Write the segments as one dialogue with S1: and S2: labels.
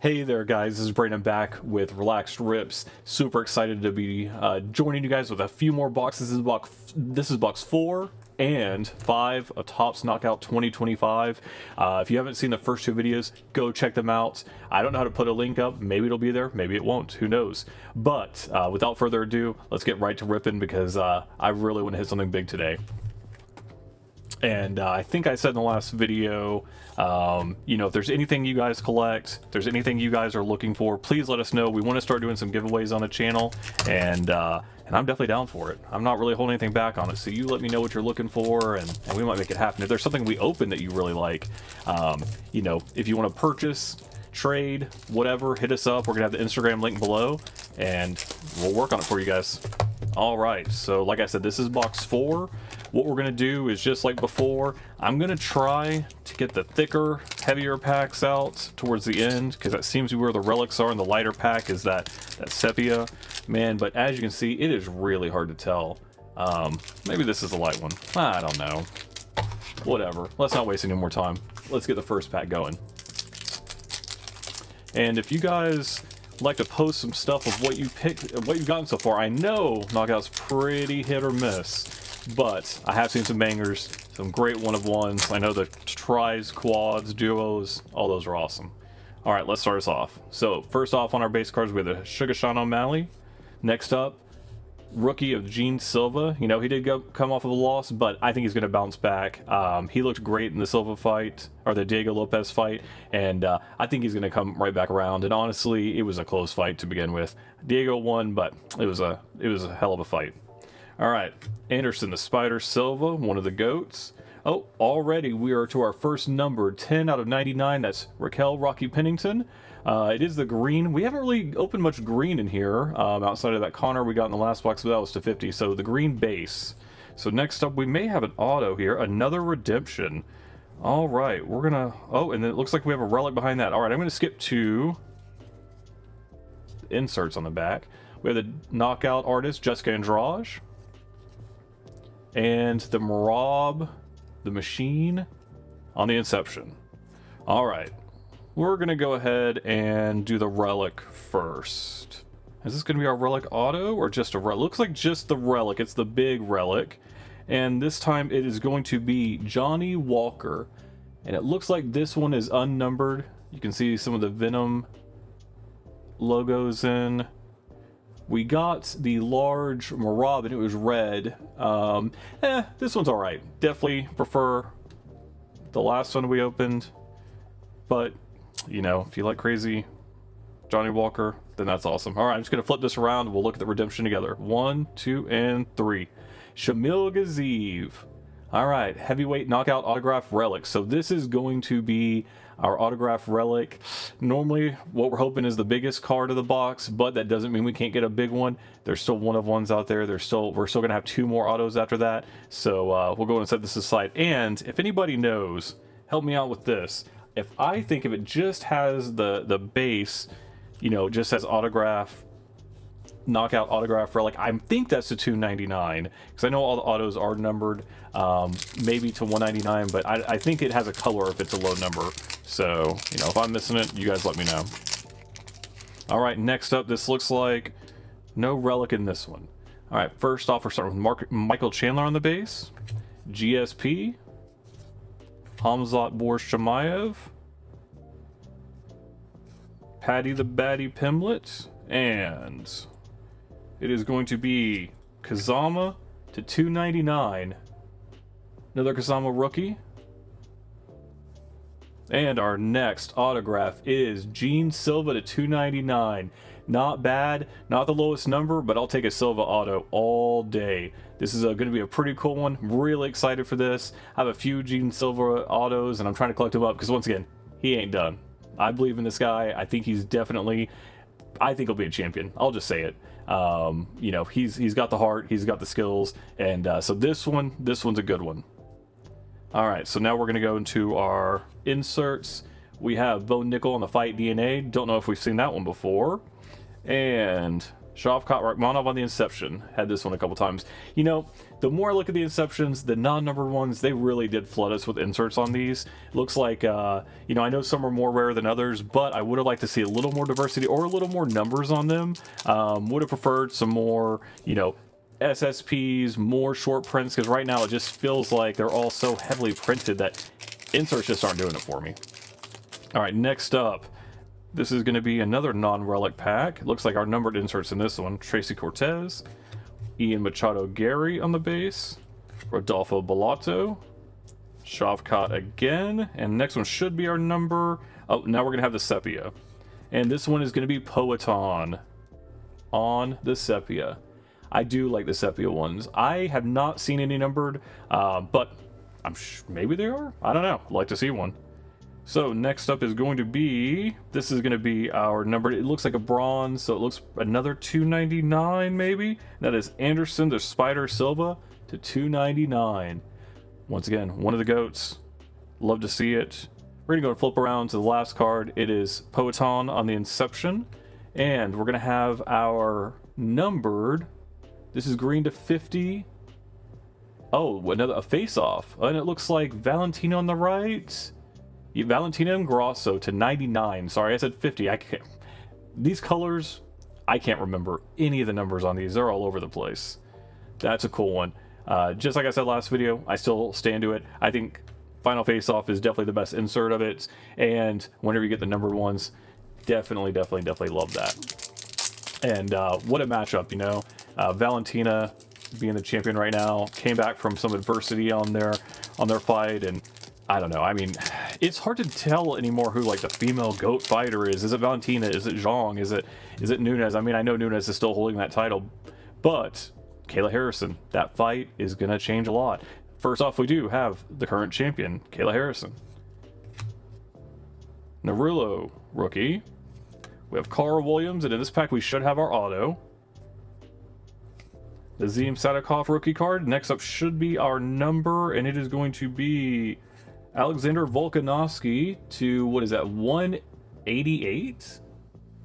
S1: Hey there guys, this is Brandon back with Relaxed Rips. Super excited to be joining you guys with a few more boxes. This is box 4 and 5 of Topps Knockout 2025. If you haven't seen the first two videos, go check them out. I don't know how to put a link up. Maybe it'll be there, maybe it won't, who knows. But without further ado, let's get right to ripping because I really want to hit something big today. And I think I said in the last video, you know, if there's anything you guys collect, if there's anything you guys are looking for, please let us know. We want to start doing some giveaways on the channel, and I'm definitely down for it. I'm not really holding anything back on it, so you let me know what you're looking for, and we might make it happen. If there's something we open that you really like, you know, if you want to purchase, trade, whatever, hit us up. We're gonna have the Instagram link below, and we'll work on it for you guys. All right, so like I said, this is box 4. What we're gonna do is just like before, I'm gonna try to get the thicker, heavier packs out towards the end, because that seems to be where the relics are, and the lighter pack is that sepia, man. But as you can see, it is really hard to tell. Maybe this is a light one. I don't know. Whatever. Let's not waste any more time. Let's get the first pack going. And if you guys like to post some stuff of what you picked, what you've gotten so far, I know Knockout's pretty hit or miss, but I have seen some bangers, some great one-of-ones. I know the tries, quads, duos, all those are awesome. All right, let's start us off. So first off on our base cards, we have the Sugar Sean O'Malley. Next up, rookie of Gene Silva. You know, he did come off of a loss, but I think he's going to bounce back. He looked great in the Silva fight, or the Diego Lopez fight, and I think he's going to come right back around. And honestly, it was a close fight to begin with. Diego won, but it was a hell of a fight. All right, Anderson the Spider Silva, one of the GOATs. Oh, already we are to our first number, 10 out of 99. That's Raquel Rocky Pennington. It is the green. We haven't really opened much green in here outside of that Connor we got in the last box, but that was to 50. So the green base. So next up, we may have an auto here, another redemption. All right, we're gonna. Oh, and then it looks like we have a relic behind that. All right, I'm gonna skip to inserts on the back. We have the knockout artist Jessica Andrade and the Marab, the Machine on the Inception. All right. We're going to go ahead and do the relic first. Is this going to be our relic auto or just a relic? Looks like just the relic. It's the big relic. And this time it is going to be Johnny Walker. And it looks like this one is unnumbered. You can see some of the Venom logos in. We got the large Marab and it was red. This one's all right. Definitely prefer the last one we opened. But you know, if you like crazy Johnny Walker, then that's awesome. All right, I'm just going to flip this around and we'll look at the redemption together. 1, 2, and 3. Shamil Ghaziv. All right, heavyweight knockout autograph relic. So this is going to be our autograph relic. Normally, what we're hoping is the biggest card of the box, but that doesn't mean we can't get a big one. There's still one-of-ones out there. We're still going to have 2 more autos after that. So we'll go and set this aside. And if anybody knows, help me out with this. If I think if it just has the base, you know, just has autograph, knockout autograph relic, I think that's the 299 because I know all the autos are numbered, maybe to 199, but I think it has a color if it's a low number. So, you know, if I'm missing it, you guys let me know. All right, next up, this looks like no relic in this one. All right, first off, we're starting with Michael Chandler on the base, GSP, Hamzat Borshamayev, Patty the Batty Pimlet, and it is going to be Kazama to 299. Another Kazama rookie. And our next autograph is Gene Silva to 299. Not bad, not the lowest number, but I'll take a Silva auto all day. This is going to be a pretty cool one. Really excited for this. I have a few Gene Silva autos, and I'm trying to collect them up because once again, he ain't done. I believe in this guy. I think he's definitely. I think he'll be a champion. I'll just say it. You know, he's got the heart, he's got the skills, and so this one's a good one. All right, so now we're gonna go into our inserts. We have Bo Nickel on the Fight DNA. Don't know if we've seen that one before. And Shavkat Rakhmonov on the Inception. Had this one a couple times. You know, the more I look at the Inceptions, the non-numbered ones, they really did flood us with inserts on these. Looks like, you know, I know some are more rare than others, but I would have liked to see a little more diversity or a little more numbers on them. Would have preferred some more, you know, SSPs, more short prints, because right now it just feels like they're all so heavily printed that inserts just aren't doing it for me. All right, next up. This is going to be another non-relic pack. It looks like our numbered inserts in this one. Tracy Cortez, Ian Machado Gary on the base, Rodolfo Bellato, Shavkat again, and next one should be our number. Oh, now we're going to have the Sepia. And this one is going to be Poeton on the Sepia. I do like the Sepia ones. I have not seen any numbered, but maybe they are? I don't know. I'd like to see one. So next up is going to be, this is going to be our number, it looks like a bronze, so it looks another 299 maybe. That is Anderson the Spider Silva to 299. Once again, one of the GOATs. Love to see it. We're going to go and flip around to the last card. It is Poeton on the Inception. And we're going to have our numbered, this is green to 50. Oh, a face-off. And it looks like Valentino on the right. Valentina Ingrosso to 99. Sorry, I said 50. I can't. These colors, I can't remember any of the numbers on these. They're all over the place. That's a cool one. Just like I said last video, I still stand to it. I think Final Face Off is definitely the best insert of it. And whenever you get the numbered ones, definitely love that. And what a matchup, you know. Valentina being the champion right now, came back from some adversity on their fight, and I don't know. I mean, it's hard to tell anymore who like the female GOAT fighter is. Is it Valentina? Is it Zhang? Is it Nunes? I mean, I know Nunes is still holding that title, but Kayla Harrison, that fight is gonna change a lot. First off, we do have the current champion, Kayla Harrison. Narulo, rookie. We have Carl Williams, and in this pack we should have our auto. The Zim Sadikov rookie card. Next up should be our number, and it is going to be Alexander Volkanovski to, what is that, 188?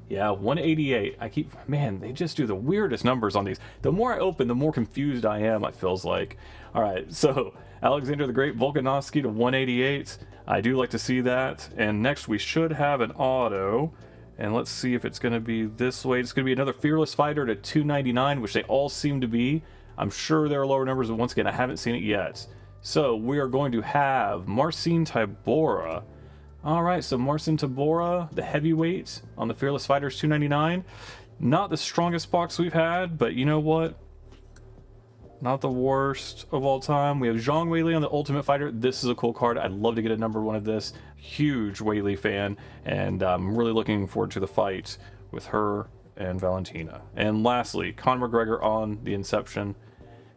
S1: Yeah, 188. Man, they just do the weirdest numbers on these. The more I open, the more confused I am, it feels like. All right, so Alexander the Great Volkanovski to 188. I do like to see that. And next we should have an auto. And let's see if it's going to be this way. It's going to be another Fearless Fighter to 299, which they all seem to be. I'm sure there are lower numbers, but once again, I haven't seen it yet. So we are going to have Marcin Tybura. All right, so Marcin Tybura, the heavyweight on the Fearless Fighters 299. Not the strongest box we've had, but you know what? Not the worst of all time. We have Zhang Weili on the Ultimate Fighter. This is a cool card. I'd love to get a number one of this. Huge Weili fan, and I'm really looking forward to the fight with her and Valentina. And lastly, Conor McGregor on the Inception.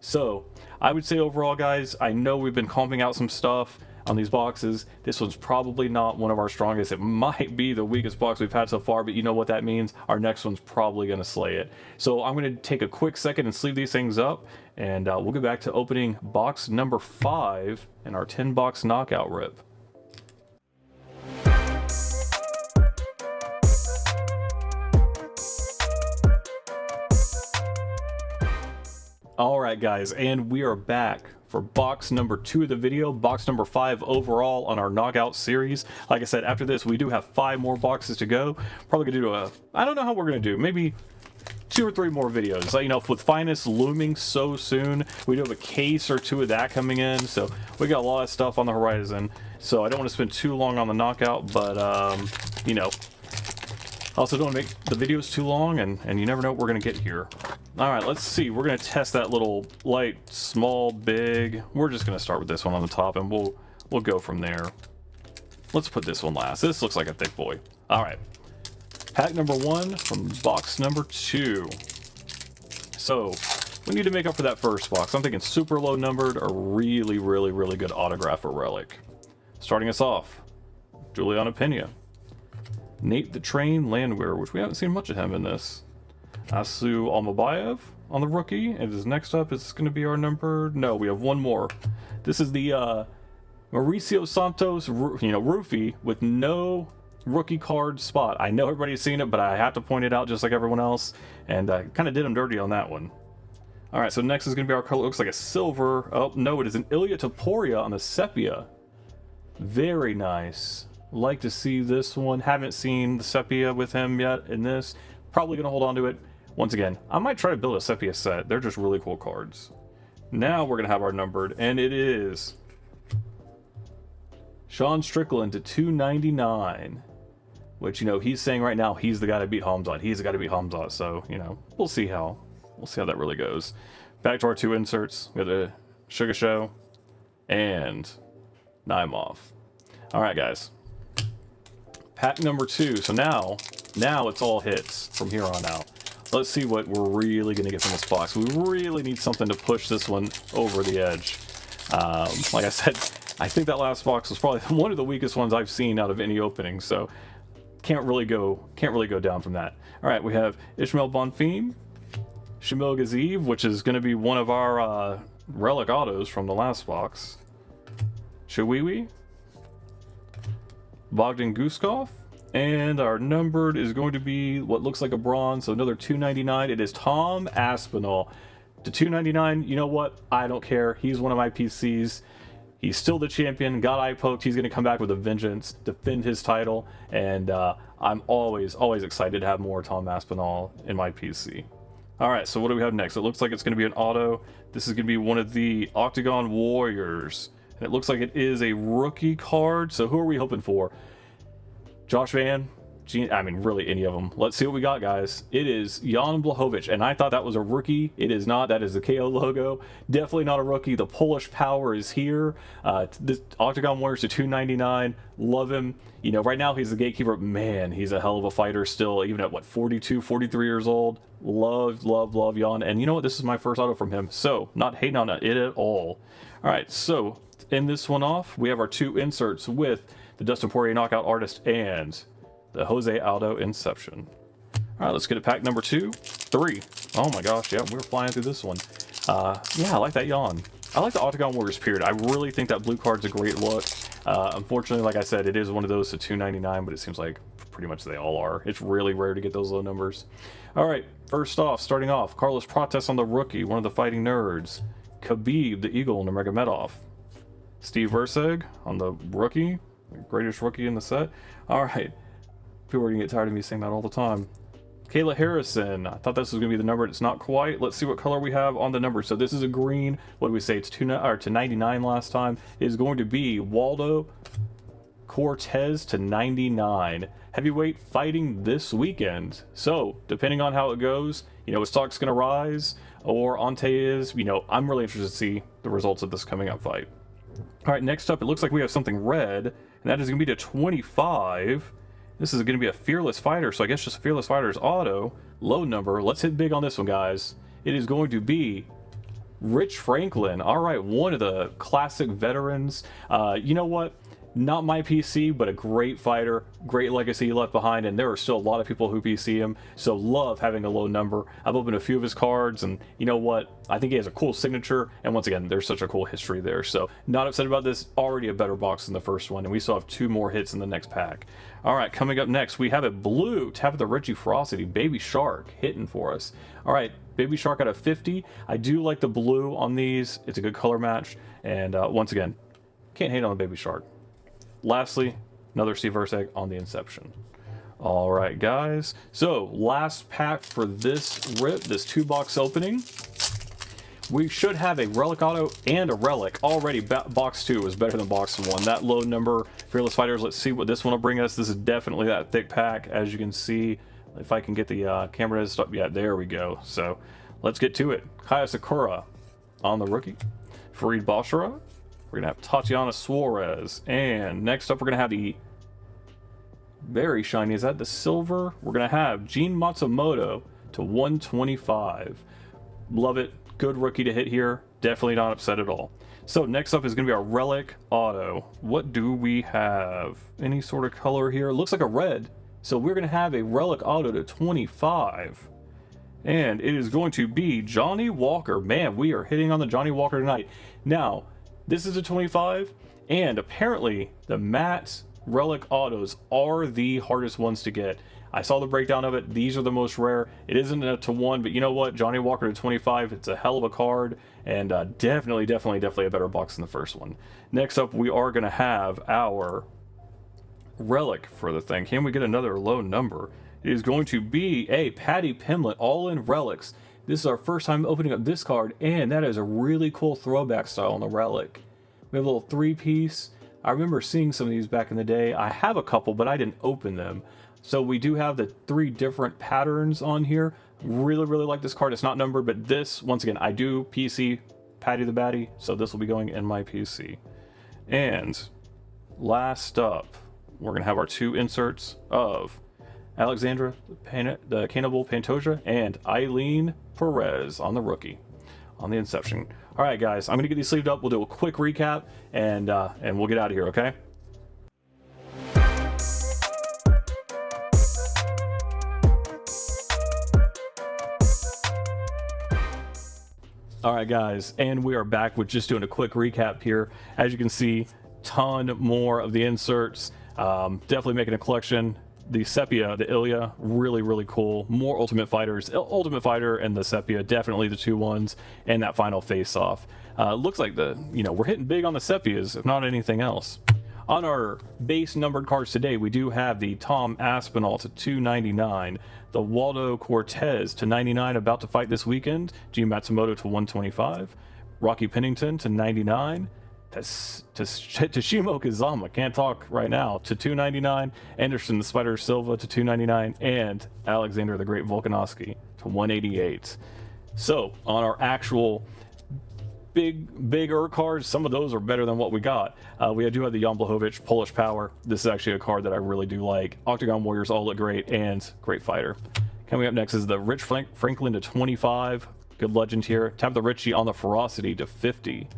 S1: So I would say overall, guys, I know we've been comping out some stuff on these boxes. This one's probably not one of our strongest. It might be the weakest box we've had so far, but you know what that means. Our next one's probably going to slay it. So I'm going to take a quick second and sleeve these things up, and we'll get back to opening box number 5 in our 10-box knockout rip. Alright guys, and we are back for box number 2 of the video, box number 5 overall on our knockout series. Like I said, after this we do have 5 more boxes to go. Probably gonna do I don't know how we're gonna do, maybe 2 or 3 more videos. You know, with Finest looming so soon, we do have a case or 2 of that coming in, so we got a lot of stuff on the horizon. So I don't want to spend too long on the knockout, but you know, I also don't want to make the videos too long, and you never know what we're gonna get here. Alright, let's see. We're going to test that little light, small, big. We're just going to start with this one on the top, and we'll go from there. Let's put this one last. This looks like a thick boy. Alright. Pack number 1 from box number 2. So, we need to make up for that first box. I'm thinking super low numbered or really good autograph or relic. Starting us off, Juliana Pena. Nate the Train Landwehr, which we haven't seen much of him in this. Asu Almabayev on the rookie, and his next up is going to be our number. No, we have one more. This is the Mauricio Santos, roofie with no rookie card spot. I know everybody's seen it, but I have to point it out just like everyone else, and I kind of did them dirty on that one. All right, so next is going to be our color. It looks like a silver. Oh, no, it is an Ilya Topuria on the sepia. Very nice. Like to see this one. Haven't seen the sepia with him yet in this. Probably going to hold on to it. Once again, I might try to build a sepia set. They're just really cool cards. Now we're going to have our numbered, and it is Sean Strickland to 299. Which, you know, he's saying right now he's the guy to beat Hamzat. He's the guy to beat Hamzat. So, you know, we'll see how that really goes. Back to our two inserts. We have the Sugar Show and Naimov. All right, guys. Pack number 2. So now it's all hits from here on out. Let's see what we're really going to get from this box. We really need something to push this one over the edge. Like I said, I think that last box was probably one of the weakest ones I've seen out of any opening. So can't really go down from that. All right, we have Ishmael Bonfim, Shamil Gaziv, which is going to be one of our relic autos from the last box. Shawiwi, Bogdan Guskov, and our numbered is going to be what looks like a bronze, so another 299. It is Tom Aspinall to 299. You know what? I don't care. He's one of my PCs. He's still the champion. Got eye poked. He's going to come back with a vengeance, defend his title, and I'm always excited to have more Tom Aspinall in my PC. All right, so what do we have next? It looks like it's going to be an auto. This is going to be one of the Octagon Warriors, and it looks like it is a rookie card. So who are we hoping for? Josh Van, I mean, really any of them. Let's see what we got, guys. It is Jan Blachowicz, and I thought that was a rookie. It is not. That is the KO logo. Definitely not a rookie. The Polish power is here. This Octagon Warriors to 299. Love him. You know, right now he's the gatekeeper. Man, he's a hell of a fighter still, even at, what, 42, 43 years old. Love Jan. And you know what? This is my first auto from him, so not hating on it at all. All right, so to end this one off, we have our two inserts with the Dustin Poirier Knockout Artist and the Jose Aldo Inception. All right, let's get it. Pack number 2, 3. Oh my gosh, yeah, we're flying through this one. Yeah, I like that Jan. I like the Octagon Warriors period. I really think that blue card's a great look. Unfortunately, like I said, it is one of those to 299, but it seems like pretty much they all are. It's really rare to get those low numbers. All right, first off, starting off, Carlos Prates on the rookie, one of the Fighting Nerds. Khabib, the Eagle, Nurmagomedov. Steve Verseg on the rookie, the greatest rookie in the set. All right, people are gonna get tired of me saying that all the time. Kayla Harrison, I thought this was gonna be the number. It's not quite. Let's see what color we have on the number. So this is a green. What do we say? It's to 99 last time. It is going to be Waldo Cortez to 99. Heavyweight fighting this weekend. So depending on how it goes, you know, his stock's gonna rise or Ante is. You know, I'm really interested to see the results of this coming up fight. All right, next up, it looks like we have something red, and that is gonna be to 25. This is going to be a Fearless Fighter, so I guess just a Fearless Fighter's auto. Low number. Let's hit big on this one, guys. It is going to be Rich Franklin. All right, one of the classic veterans. You know what? Not my PC, but a great fighter. Great legacy he left behind, and there are still a lot of people who PC him, so love having a low number. I've opened a few of his cards, and you know what? I think he has a cool signature, and once again, there's such a cool history there, so not upset about this. Already a better box than the first one, and we still have 2 more hits in the next pack. All right, coming up next, we have a blue Tap of the Richie Ferocity, Baby Shark, hitting for us. All right, Baby Shark out of 50. I do like the blue on these. It's a good color match, and once again, can't hate on the Baby Shark. Lastly, another Steve Verseg on the Inception. All right, guys. So last pack for this rip, this 2-box opening. We should have a Relic Auto and a Relic. Already, box 2 is better than box 1. That low number, Fearless Fighters. Let's see what this one will bring us. This is definitely that thick pack, as you can see. If I can get the camera to stop. Yeah, there we go. So let's get to it. Kaya Sakura on the rookie. Farid Bashara. We're going to have Tatiana Suarez. And next up, we're going to have the very shiny. Is that the silver? We're going to have Gene Matsumoto to 125. Love it. Good rookie to hit here. Definitely not upset at all. So next up is going to be our Relic Auto. What do we have? Any sort of color here? It looks like a red. So we're going to have a Relic Auto to 25. And it is going to be Johnny Walker. Man, we are hitting on the Johnny Walker tonight. Now, this is a 25, and apparently the matte relic autos are the hardest ones to get. I saw the breakdown of it. These are the most rare. It isn't a to 1, but you know what? Johnny Walker to 25, it's a hell of a card, and definitely a better box than the first one. Next up, we are going to have our relic for the thing. Can we get another low number? It is going to be a Paddy Pimblett all in relics. This is our first time opening up this card, and that is a really cool throwback style on the relic. We have a little 3-piece. I remember seeing some of these back in the day. I have a couple, but I didn't open them. So we do have the 3 different patterns on here. Really like this card. It's not numbered, but this, once again, I do PC Paddy the Baddy, so this will be going in my PC. And last up, we're going to have our 2 inserts of Alexandra the Cannibal Pantoja and Eileen Perez on the rookie, on the Inception. All right, guys, I'm going to get these sleeved up. We'll do a quick recap, and we'll get out of here, okay? All right, guys, and we are back with just doing a quick recap here. As you can see, ton more of the inserts. Definitely making a collection. The Sepia, the Ilya, really cool. More Ultimate Fighters. Ultimate Fighter and the Sepia, definitely the 2 ones, and that final face-off. Looks like we're hitting big on the Sepias, if not anything else. On our base numbered cards today, we do have the Tom Aspinall to 299, the Waldo Cortez to 99, about to fight this weekend, G Matsumoto to 125, Rocky Pennington to 99, Toshimo Kazama, can't talk right now, to 299, Anderson the Spider Silva to 299, and Alexander the Great Volkanovski to 188. So on our actual bigger cards, some of those are better than what we got. We do have the Jan Blachowicz Polish Power. This is actually a card that I really do like. Octagon Warriors all look great, and great fighter. Coming up next is the Rich Franklin to 25. Good legend here. Tabitha Ritchie on the Ferocity to 50.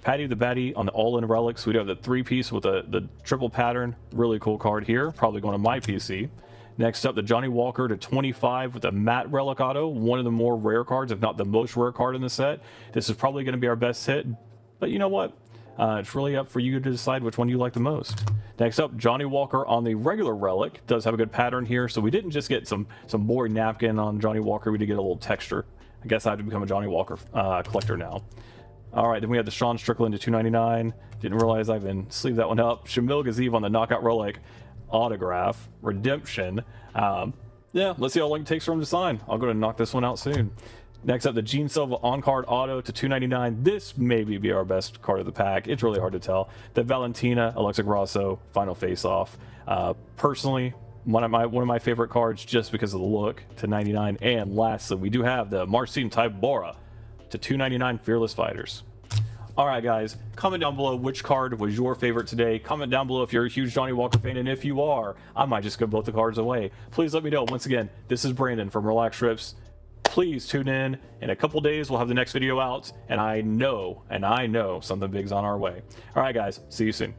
S1: Paddy the Baddy on the all-in relics. We do have the 3-piece with the triple pattern. Really cool card here. Probably going to my PC. Next up, the Johnny Walker to 25 with a matte relic auto. One of the more rare cards, if not the most rare card in the set. This is probably going to be our best hit. But you know what? It's really up for you to decide which one you like the most. Next up, Johnny Walker on the regular relic. Does have a good pattern here. So we didn't just get some boring napkin on Johnny Walker. We did get a little texture. I guess I have to become a Johnny Walker collector now. All right, then we have the Sean Strickland to 299. Didn't realize I even sleeved that one up. Shamil Gaziv on the Knockout Relic autograph redemption. Yeah, let's see how long it takes for him to sign. I'll go to knock this one out soon. Next up, the Gene Silva on-card auto to 299. This maybe be our best card of the pack. It's really hard to tell. The Valentina Alexa Grasso final face-off. Personally, one of my favorite cards just because of the look to 99. And lastly, we do have the Marcin Tybura to 299 Fearless Fighters. All right, guys, comment down below which card was your favorite today. Comment down below if you're a huge Johnny Walker fan, and if you are, I might just give both the cards away. Please let me know. Once again, this is Brandon from Relax Trips. Please tune in. In a couple days, we'll have the next video out, and I know something big's on our way. All right, guys, see you soon.